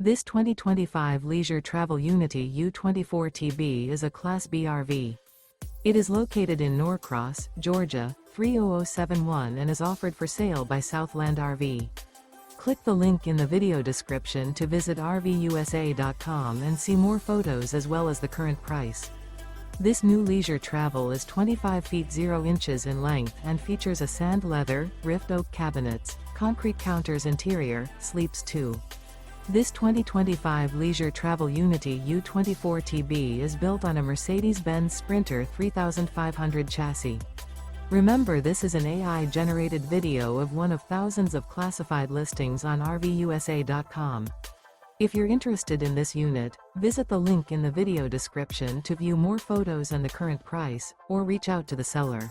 This 2025 Leisure Travel Unity U24TB is a Class B RV. It is located in Norcross, Georgia, 30071 and is offered for sale by Southland RV. Click the link in the video description to visit RVUSA.com and see more photos as well as the current price. This new leisure travel is 25 feet 0 inches in length and features a sand leather, rift oak cabinets, concrete counters interior, sleeps 2. This 2025 Leisure Travel Unity U24TB is built on a Mercedes-Benz Sprinter 3500 chassis. Remember, this is an AI-generated video of one of thousands of classified listings on RVUSA.com. If you're interested in this unit, visit the link in the video description to view more photos and the current price, or reach out to the seller.